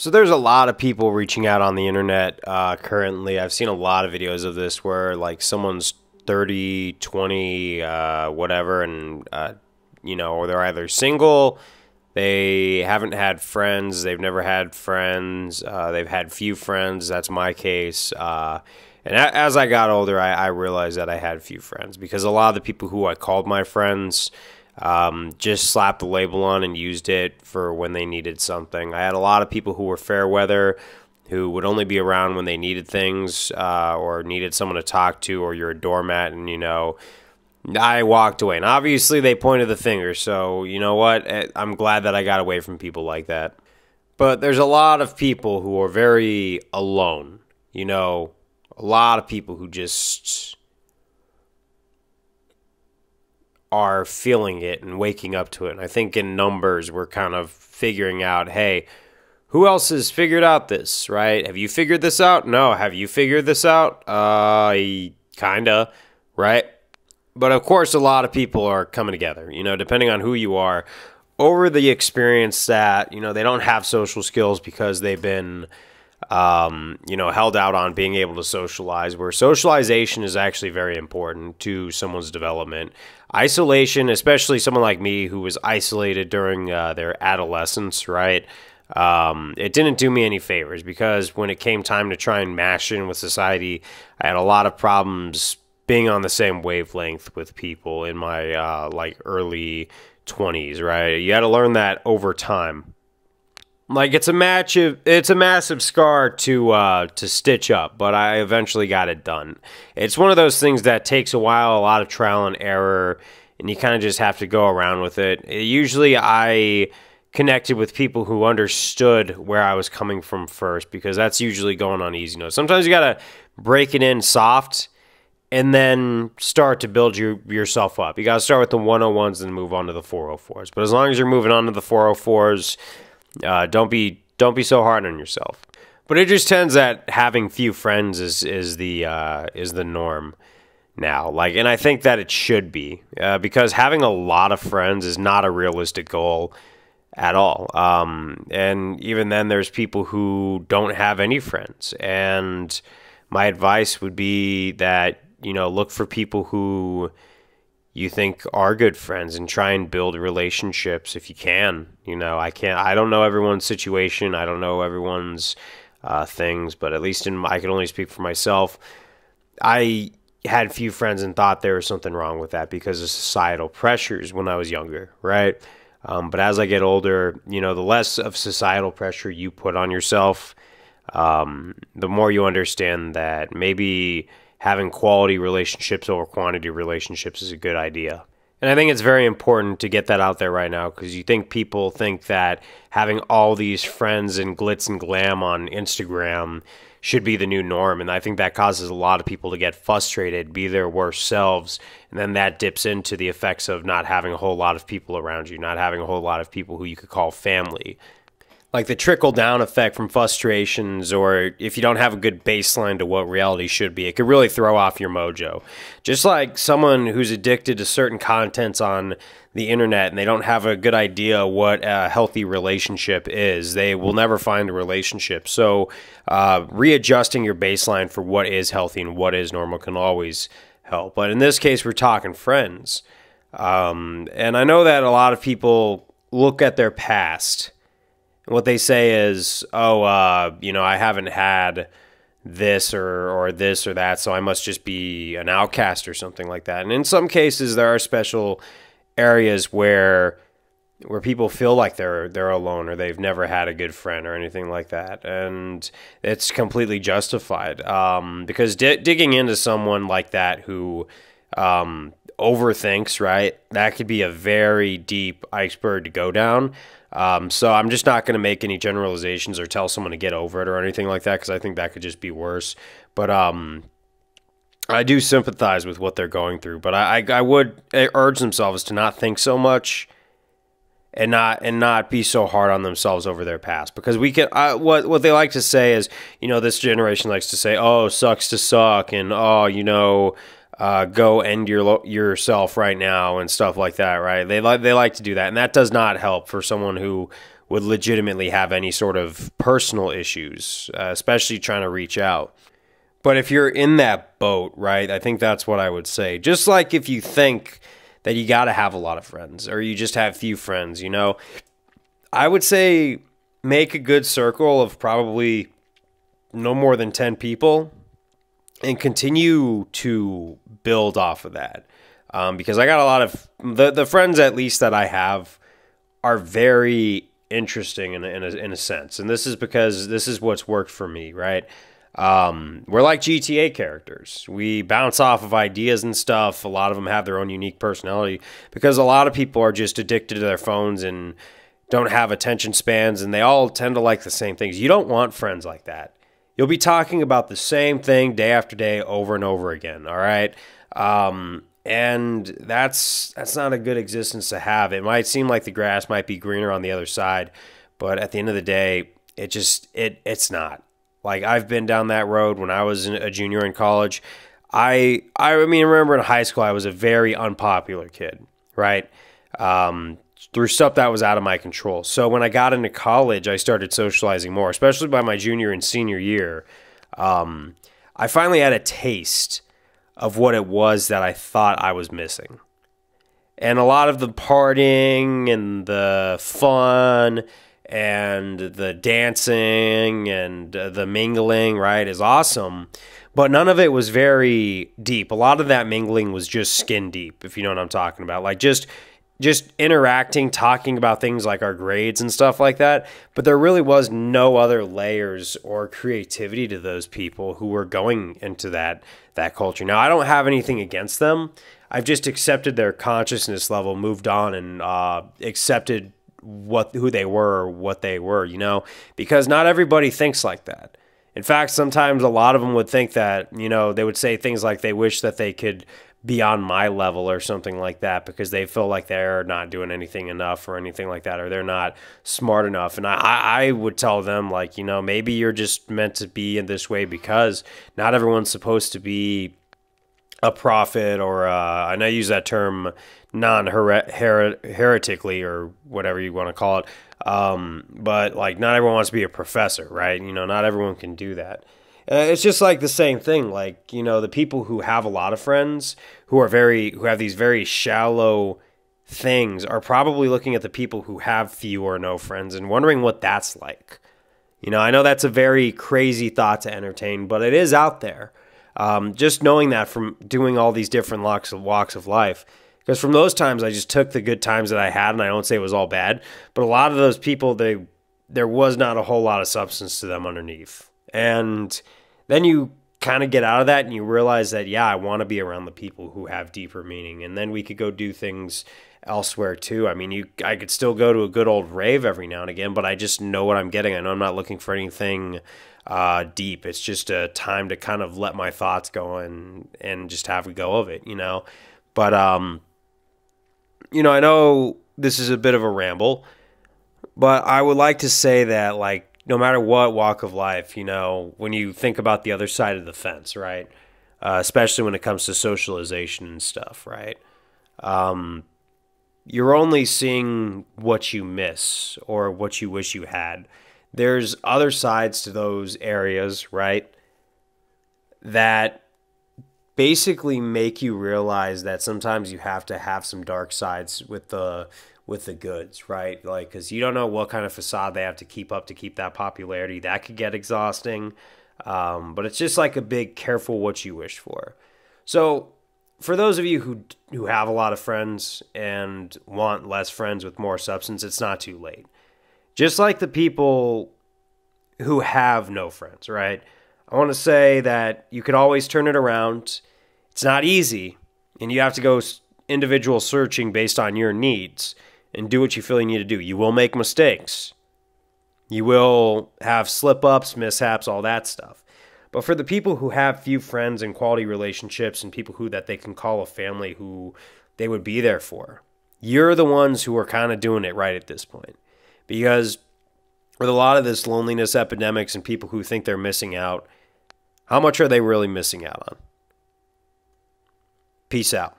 So there's a lot of people reaching out on the internet currently. I've seen a lot of videos of this where like someone's 30, 20, whatever, and or they're either single, they haven't had friends, they've never had friends, they've had few friends. That's my case. And as I got older, I realized that I had few friends because a lot of the people who I called my friends just slapped the label on and used it for when they needed something. I had a lot of people who were fair weather, who would only be around when they needed things or needed someone to talk to, or you're a doormat and, I walked away. And obviously they pointed the finger, so you know what? I'm glad that I got away from people like that. But there's a lot of people who are very alone, a lot of people who just are feeling it and waking up to it. And I think in numbers, we're kind of figuring out, hey, who else has figured out this, right? Have you figured this out? No. Have you figured this out? Kinda, right? But of course, a lot of people are coming together, depending on who you are, over the experience that, they don't have social skills because they've been held out on being able to socialize, where socialization is actually very important to someone's development. Isolation, especially someone like me who was isolated during their adolescence, right? It didn't do me any favors because when it came time to try and mash in with society, I had a lot of problems being on the same wavelength with people in my early 20s, right? You got to learn that over time. Like it's a massive scar to stitch up, but I eventually got it done. It's one of those things that takes a while, a lot of trial and error, and you kind of just have to go around with it. Usually I connected with people who understood where I was coming from first, because that's usually going on easy notes. Sometimes you got to break it in soft and then start to build yourself up. You got to start with the 101s and move on to the 404s. But as long as you're moving on to the 404s, don't be so hard on yourself. But it just tends that having few friends is the norm now. And I think that it should be because having a lot of friends is not a realistic goal at all. And even then, there's people who don't have any friends. And my advice would be that look for people who you think are good friends and try and build relationships if you can. I don't know everyone's situation. I don't know everyone's things, but at least I can only speak for myself. I had few friends and thought there was something wrong with that because of societal pressures when I was younger, right? But as I get older, the less of societal pressure you put on yourself, the more you understand that maybe having quality relationships over quantity relationships is a good idea. And I think it's very important to get that out there right now because people think that having all these friends and glitz and glam on Instagram should be the new norm. And I think that causes a lot of people to get frustrated, be their worst selves. And then that dips into the effects of not having a whole lot of people around you, not having a whole lot of people who you could call family. Like the trickle-down effect from frustrations, or if you don't have a good baseline to what reality should be, it could really throw off your mojo. Just like someone who's addicted to certain contents on the internet and they don't have a good idea what a healthy relationship is, they will never find a relationship. So readjusting your baseline for what is healthy and what is normal can always help. But in this case, we're talking friends. And I know that a lot of people look at their past. What they say is, I haven't had this or this or that, so I must just be an outcast or something like that. And in some cases, there are special areas where people feel like they're alone or they've never had a good friend or anything like that, and it's completely justified. Because digging into someone like that who overthinks, right? That could be a very deep iceberg to go down. So I'm just not going to make any generalizations or tell someone to get over it or anything like that because I think that could just be worse. But I do sympathize with what they're going through. But I would urge themselves to not think so much and not be so hard on themselves over their past, because we can. What they like to say is, this generation likes to say, "Oh, sucks to suck," and go end yourself right now and stuff like that, right? They like to do that, and that does not help for someone who would legitimately have any sort of personal issues, especially trying to reach out. But if you're in that boat, right, I think that's what I would say. Just like if you think that you got to have a lot of friends or you just have few friends, I would say make a good circle of probably no more than 10 people and continue to build off of that. Because I got a lot of the friends, at least that I have, are very interesting in a sense. And this is because this is what's worked for me, right? We're like GTA characters. We bounce off of ideas and stuff. A lot of them have their own unique personality because a lot of people are just addicted to their phones and don't have attention spans, and they all tend to like the same things. You don't want friends like that. You'll be talking about the same thing day after day over and over again, all right? And that's not a good existence to have. It might seem like the grass might be greener on the other side, but at the end of the day, it's not. Like, I've been down that road when I was a junior in college. I remember in high school, I was a very unpopular kid, right? Through stuff that was out of my control. So when I got into college, I started socializing more, especially by my junior and senior year. I finally had a taste of what it was that I thought I was missing. And a lot of the partying and the fun and the dancing and the mingling, right, is awesome. But none of it was very deep. A lot of that mingling was just skin deep, if you know what I'm talking about. Like just interacting, talking about things like our grades and stuff like that. But there really was no other layers or creativity to those people who were going into that culture. Now, I don't have anything against them. I've just accepted their consciousness level, moved on, and accepted who they were or what they were, because not everybody thinks like that. In fact, sometimes a lot of them would think that, they would say things like they wish that they could be on my level or something like that because they feel like they're not doing anything enough or anything like that, or they're not smart enough. And I would tell them, like, maybe you're just meant to be in this way because not everyone's supposed to be a prophet or, and I use that term non-heretically or whatever you want to call it. But like, not everyone wants to be a professor, right? Not everyone can do that. It's just like the same thing. Like, the people who have a lot of friends who have these very shallow things are probably looking at the people who have few or no friends and wondering what that's like. I know that's a very crazy thought to entertain, but it is out there. Just knowing that from doing all these different walks of life. Because from those times, I just took the good times that I had, and I don't say it was all bad, but a lot of those people, there was not a whole lot of substance to them underneath. And then you kind of get out of that and you realize that, yeah, I want to be around the people who have deeper meaning. And then we could go do things elsewhere too. I mean, I could still go to a good old rave every now and again, but I just know what I'm getting. I know I'm not looking for anything deep. It's just a time to kind of let my thoughts go and just have a go of it, But, I know this is a bit of a ramble, but I would like to say that, like, no matter what walk of life, when you think about the other side of the fence, right? Especially when it comes to socialization and stuff, right? You're only seeing what you miss or what you wish you had. There's other sides to those areas, right? That basically make you realize that sometimes you have to have some dark sides with the goods, right? Like, because you don't know what kind of facade they have to keep up to keep that popularity. That could get exhausting. But it's just like a big careful what you wish for. So for those of you who have a lot of friends and want less friends with more substance, it's not too late. Just like the people who have no friends, right? I want to say that you could always turn it around. It's not easy, and you have to go individual searching based on your needs and do what you feel you need to do. You will make mistakes. You will have slip-ups, mishaps, all that stuff. But for the people who have few friends and quality relationships and people that they can call a family who they would be there for, you're the ones who are kind of doing it right at this point. Because with a lot of this loneliness epidemics and people who think they're missing out, how much are they really missing out on? Peace out.